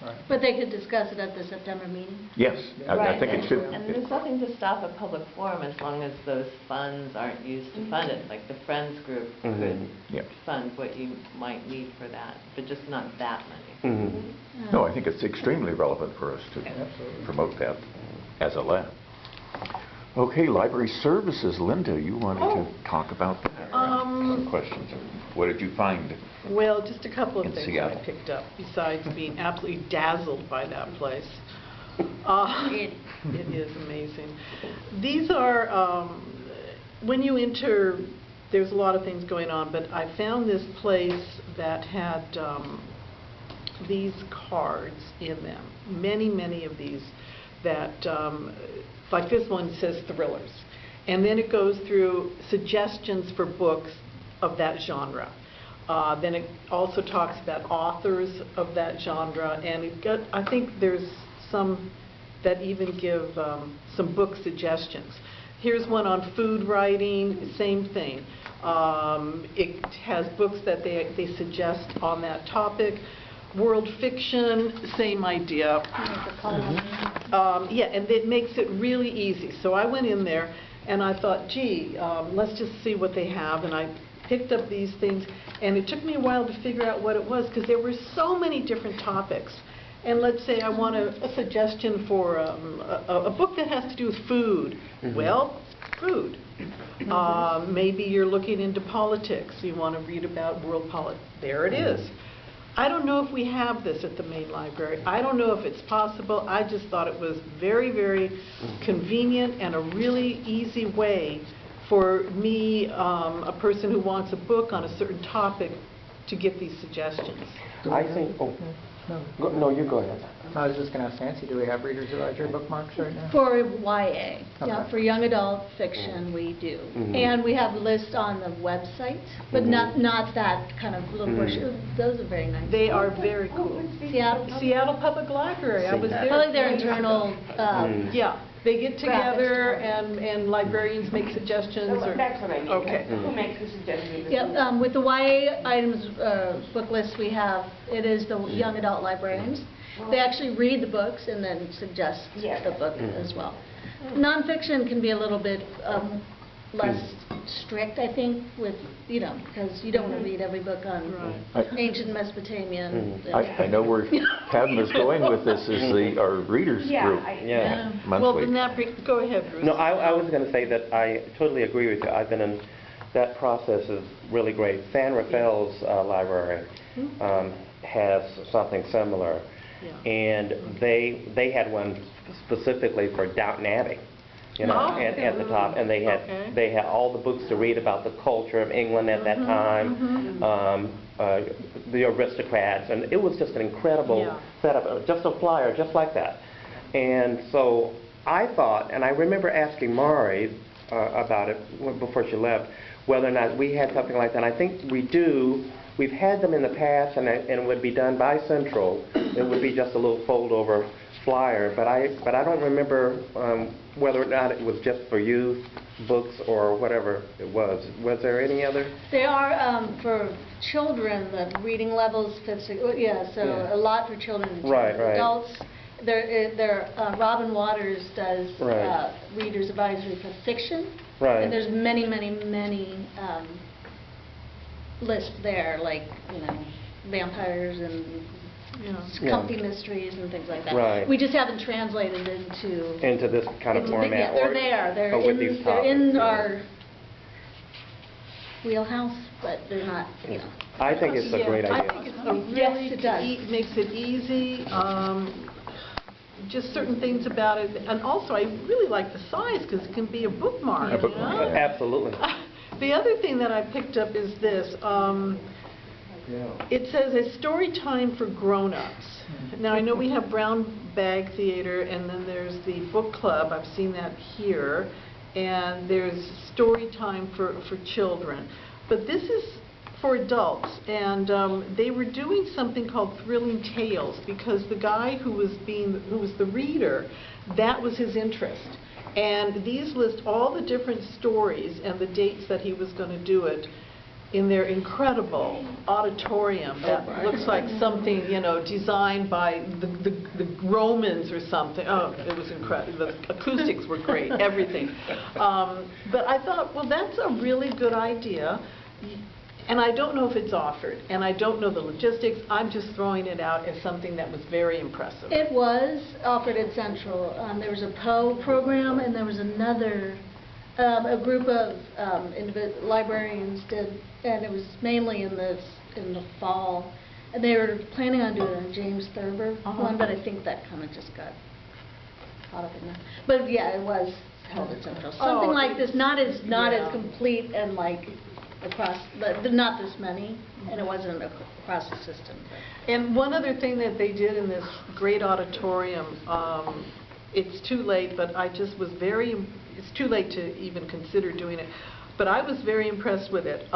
Speaker 1: Right.
Speaker 2: But they could discuss it at the September meeting.
Speaker 8: Yes, I
Speaker 6: Right,
Speaker 8: think it should.
Speaker 6: and there's nothing to stop a public forum as long as those funds aren't used to fund it. Like the Friends group could
Speaker 4: Mhm.
Speaker 8: Yeah.
Speaker 6: fund what you might need for that, but just not that money.
Speaker 4: Mhm.
Speaker 8: No, I think it's extremely relevant for us to promote that as a lab. Okay, library services. Linda, you wanted to talk about that? Some questions. What did you find?
Speaker 7: Well, just a couple of
Speaker 8: In
Speaker 7: things that I
Speaker 8: Seattle.
Speaker 7: picked up, besides being absolutely dazzled by that place. It is amazing. These are, when you enter, there's a lot of things going on, but I found this place that had these cards in them, many of these that, like this one says thrillers. And then it goes through suggestions for books of that genre. Then it also talks about authors of that genre, and I think there's some that even give some book suggestions. Here's one on food writing, same thing. It has books that they suggest on that topic. World fiction, same idea. Yeah, and it makes it really easy. So I went in there and I thought, gee, let's just see what they have. And I picked up these things, and it took me a while to figure out what it was, because there were so many different topics. And let's say I want a suggestion for a book that has to do with food. Well, food. Maybe you're looking into politics. You want to read about world politics. There it is. I don't know if we have this at the main library. I don't know if it's possible. I just thought it was very, very convenient and a really easy way for me, a person who wants a book on a certain topic, to get these suggestions.
Speaker 4: I think, no, you go ahead.
Speaker 1: I was just going to ask Nancy, do we have Reader's Advisory bookmarks right now?
Speaker 2: For YA, yeah,
Speaker 1: Okay.
Speaker 2: for young adult fiction, we do.
Speaker 4: Mhm.
Speaker 2: And we have lists on the website, but not that kind of little brochure. Those are very nice.
Speaker 7: They are very cool. Seattle Public Library, I was there.
Speaker 2: Probably their internal,
Speaker 7: Yeah, they get together and librarians make suggestions or...
Speaker 5: That's what I mean.
Speaker 7: Okay.
Speaker 5: Who makes the suggestions?
Speaker 2: yep, with the YA items book list we have, it is the young adult librarians. They actually read the books and then suggest
Speaker 5: Yeah.
Speaker 2: the book as well. Nonfiction can be a little bit less strict, I think, with, because you don't want to read every book on ancient Mesopotamian.
Speaker 8: I know where Padma's going with this is our readers group
Speaker 4: Yeah.
Speaker 7: Well,
Speaker 8: monthly.
Speaker 7: then go ahead, Bruce.
Speaker 4: No, I was going to say that I totally agree with you. I've been in, that process is really great. San Rafael's library has something similar.
Speaker 7: Yeah.
Speaker 4: And they had one specifically for Downton Abbey, at the top, and they had all the books to read about the culture of England at that time, the aristocrats, and it was just an incredible setup, just a flyer, just like that. And so I thought, and I remember asking Mari about it before she left, whether or not we had something like that. And I think we do. We've had them in the past, and it would be done by Central. It would be just a little fold-over flyer, but I don't remember whether or not it was just for youth books or whatever it was. Was there any other?
Speaker 2: They are for children, the reading levels, so a lot for children and
Speaker 4: Right.
Speaker 2: adults. Robin Waters does Reader's Advisory for fiction, and there's many lists there, like vampires and comfy mysteries and things like that.
Speaker 4: Right.
Speaker 2: We just haven't translated into
Speaker 4: This kind of format?
Speaker 2: Yeah, they're there. They're
Speaker 4: with these
Speaker 2: they're in
Speaker 4: topics,
Speaker 2: our wheelhouse, but they're not.
Speaker 4: I think it's a great
Speaker 7: I
Speaker 4: idea.
Speaker 7: think it's a really
Speaker 2: Yes, it does.
Speaker 7: makes it easy. Just certain things about it, and also I really like the size because it can be a bookmark.
Speaker 8: A bookmark, yeah.
Speaker 4: Absolutely.
Speaker 7: The other thing that I picked up is this. It says a story time for grown-ups. Now I know we have Brown Bag Theater, and then there's the book club. I've seen that here, and there's story time for children. But this is for adults, and they were doing something called Thrilling Tales because the guy who was the reader, that was his interest. And these list all the different stories and the dates that he was going to do it in their incredible auditorium that looks like something, designed by the Romans or something. Oh, it was incredible. The acoustics were great, everything. But I thought, well, that's a really good idea. And I don't know if it's offered, and I don't know the logistics. I'm just throwing it out as something that was very impressive.
Speaker 2: It was offered at Central. There was a Poe program, and there was another, a group of librarians did, and it was mainly in the fall. And they were planning on doing a James Thurber one, but I think that kind of just got caught up in that. But yeah, it was held at Central. Something like this, not as complete and like across, but not this many, and it wasn't across the system.
Speaker 7: And one other thing that they did in this great auditorium, it's too late, but I just was it's too late to even consider doing it, but I was very impressed with it.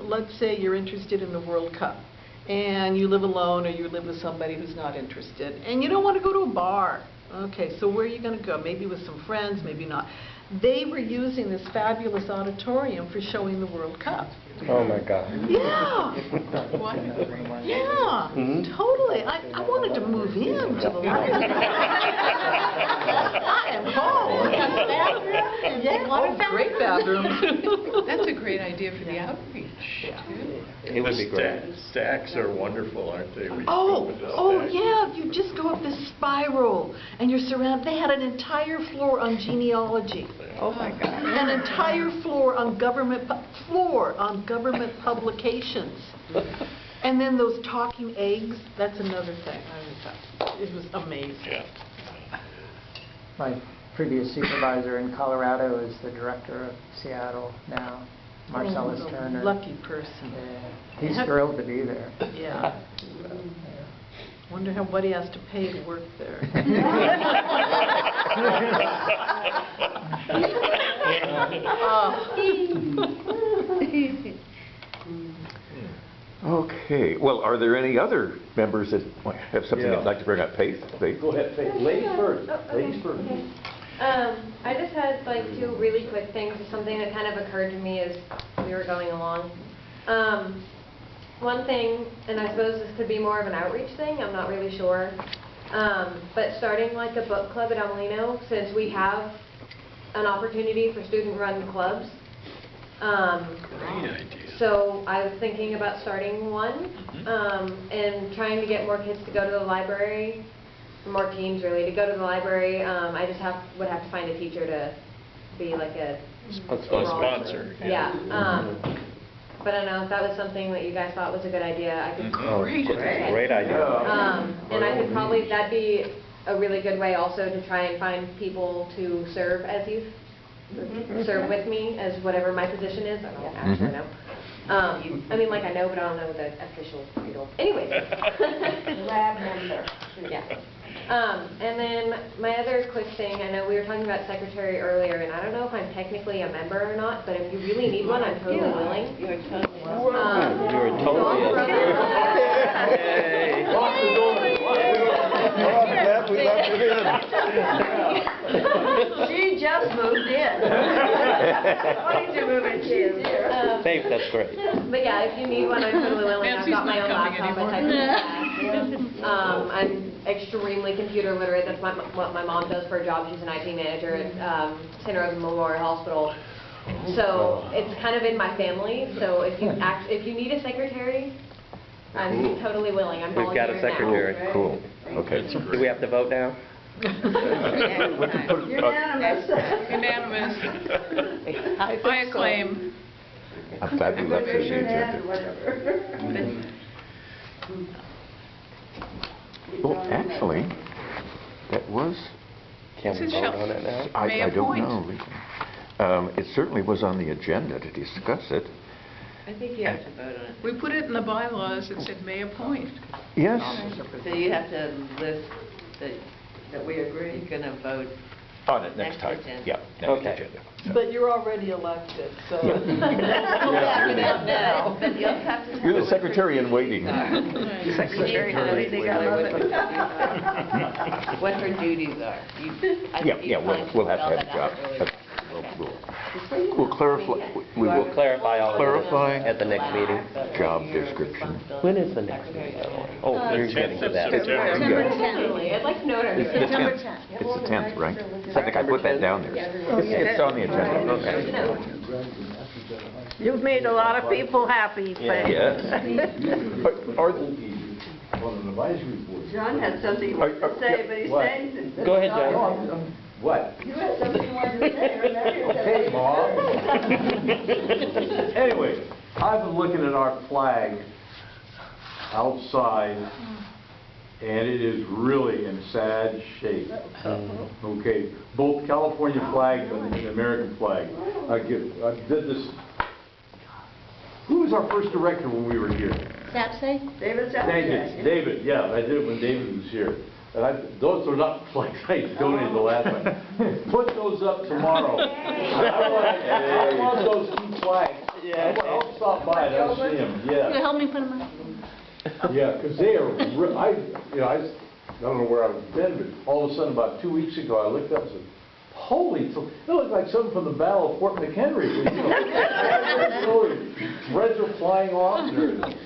Speaker 7: Let's say you're interested in the World Cup, and you live alone or you live with somebody who's not interested, and you don't want to go to a bar. Okay, so where are you going to go? Maybe with some friends, maybe not. They were using this fabulous auditorium for showing the World Cup.
Speaker 4: Oh my God.
Speaker 7: Yeah. Yeah, totally. I wanted to move in to the library. I am home. Yeah, great bathroom.
Speaker 13: That's a great idea for the outreach.
Speaker 4: It would be great.
Speaker 12: Stacks are wonderful, aren't they?
Speaker 7: Oh yeah, you just go up this spiral and you're surrounded. They had an entire floor on genealogy.
Speaker 13: Oh my God.
Speaker 7: An entire floor on government publications. And then those talking eggs, that's another thing. It was amazing.
Speaker 12: Yeah.
Speaker 1: My previous supervisor in Colorado is the director of Seattle now, Marcellus
Speaker 7: He's a
Speaker 1: Turner.
Speaker 7: lucky person.
Speaker 1: Yeah, he's thrilled to be there.
Speaker 7: Yeah. Wonder what he has to pay to work there.
Speaker 8: Okay, well, are there any other members that have something they'd like to bring up? Faith?
Speaker 9: Go ahead, Faith. Ladies first. Ladies first.
Speaker 11: I just had like two really quick things, something that kind of occurred to me as we were going along. One thing, and I suppose this could be more of an outreach thing, I'm not really sure, but starting like a book club at Amelino, since we have an opportunity for student-run clubs.
Speaker 12: Great idea.
Speaker 11: So I was thinking about starting one and trying to get more kids to go to the library, more teens really, to go to the library. I just would have to find a teacher to be like a
Speaker 12: sponsor.
Speaker 11: Yeah. But I don't know if that was something that you guys thought was a good idea. I could
Speaker 4: Great idea.
Speaker 11: and I could probably, that'd be a really good way also to try and find people to serve as youth, serve with me as whatever my position is. I don't actually know. I mean, like I know, but I don't know the official title. Anyways. Lab member. Yeah. And then my other quick thing, I know we were talking about secretary earlier, and I don't know if I'm technically a member or not, but if you really need one, I'm totally willing.
Speaker 6: You're totally
Speaker 4: You're totally
Speaker 8: Hey. Lock the door. We left it in.
Speaker 10: She just moved in. Why did you move in, Kim?
Speaker 4: Dave, that's great.
Speaker 11: But yeah, if you need one, I'm totally willing. I've
Speaker 13: Nancy's
Speaker 11: got my
Speaker 13: not
Speaker 11: own
Speaker 13: coming
Speaker 11: laptop.
Speaker 13: anymore.
Speaker 11: I'm extremely computer literate. That's what my mom does for a job. She's an IT manager at St. Rose Memorial Hospital. So it's kind of in my family. So if you need a secretary, I'm totally willing. I'm
Speaker 4: We've got a
Speaker 11: volunteering now.
Speaker 4: secretary.
Speaker 8: Cool. Okay.
Speaker 4: Do we have to vote now?
Speaker 10: Unanimous.
Speaker 13: Unanimous. I acclaim.
Speaker 8: I'm glad we left it in the agenda.
Speaker 10: Whatever.
Speaker 8: Well, actually, that was,
Speaker 4: Can we vote on it now?
Speaker 8: I don't know. It certainly was on the agenda to discuss it.
Speaker 6: I think you have to vote on it.
Speaker 13: We put it in the bylaws, it said may appoint.
Speaker 8: Yes.
Speaker 6: So you have to list
Speaker 10: That we agree.
Speaker 6: you're going to vote.
Speaker 8: On it next
Speaker 6: Next
Speaker 8: time.
Speaker 6: agenda.
Speaker 8: Yeah, next
Speaker 4: Okay.
Speaker 8: agenda.
Speaker 7: But you're already elected, so.
Speaker 6: No, but you'll have to tell
Speaker 8: You're the
Speaker 6: me what
Speaker 8: secretary
Speaker 6: her
Speaker 8: in waiting.
Speaker 6: duties are.
Speaker 10: Secretary in waiting, I love it.
Speaker 6: What her duties are.
Speaker 8: Yeah, we'll have to have a job. We'll clarify, we
Speaker 4: We'll
Speaker 8: will
Speaker 4: clarify all of this
Speaker 8: clarify
Speaker 4: at the next meeting.
Speaker 8: job description.
Speaker 4: When is the next meeting? Oh, you're getting to that.
Speaker 2: September 10th.
Speaker 11: I'd like to know what our
Speaker 8: It's the
Speaker 2: September
Speaker 8: 10th.
Speaker 2: 10th.
Speaker 8: It's the 10th, right? I think I put that down there. It's on the agenda. Okay.
Speaker 10: You've made a lot of people happy,
Speaker 4: Yeah.
Speaker 8: Yes. Are,
Speaker 9: On an advisory board.
Speaker 10: John had something he wanted to say, but he's
Speaker 9: What?
Speaker 10: saying.
Speaker 4: Go ahead, John.
Speaker 9: What?
Speaker 10: You had something you wanted to say, remember?
Speaker 9: Okay, Mom. Anyway, I've been looking at our flag outside, and it is really in sad shape. Okay, both California flag and the American flag. I did this. Who was our first director when we were here?
Speaker 2: Sapsay?
Speaker 10: David
Speaker 9: David, yeah, I did it when David was here. And those are not flags I donated the last time. Put those up tomorrow. I want those two flags. I'll stop by and I'll see them,
Speaker 2: You
Speaker 9: yeah.
Speaker 2: help me put them up?
Speaker 9: Yeah, because they are, I don't know where I've been, but all of a sudden, about 2 weeks ago, I looked up and said, holy, it looked like something from the Battle of Fort McHenry. Threads are flying off and everything.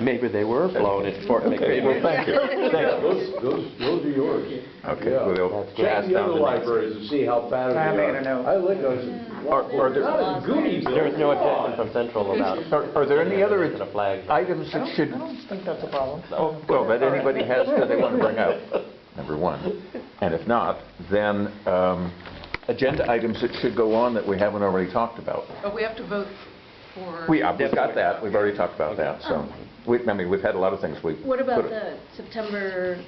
Speaker 4: Maybe they were blown at Fort
Speaker 8: okay, well,
Speaker 4: McHenry.
Speaker 8: thank you. Thank you.
Speaker 9: Those are yours.
Speaker 8: Okay,
Speaker 9: Yeah.
Speaker 8: we'll
Speaker 9: Check
Speaker 8: pass
Speaker 9: the
Speaker 8: down
Speaker 9: other
Speaker 8: the next.
Speaker 9: libraries and see how bad they
Speaker 1: I
Speaker 9: are.
Speaker 1: made a note.
Speaker 9: I looked, I said,
Speaker 8: Are there-
Speaker 9: not as Goonies.
Speaker 4: There's no objection from Central about.
Speaker 8: Are there any other
Speaker 4: The flag.
Speaker 8: items that should,
Speaker 1: I don't think that's a problem.
Speaker 8: well, that anybody has that they want to bring up? Number one. And if not, then agenda items that should go on that we haven't already talked about.
Speaker 13: But we have to vote for...
Speaker 8: We've got that. We've already talked about that. So, we've had a lot of things we.
Speaker 2: What about
Speaker 8: put-
Speaker 2: the September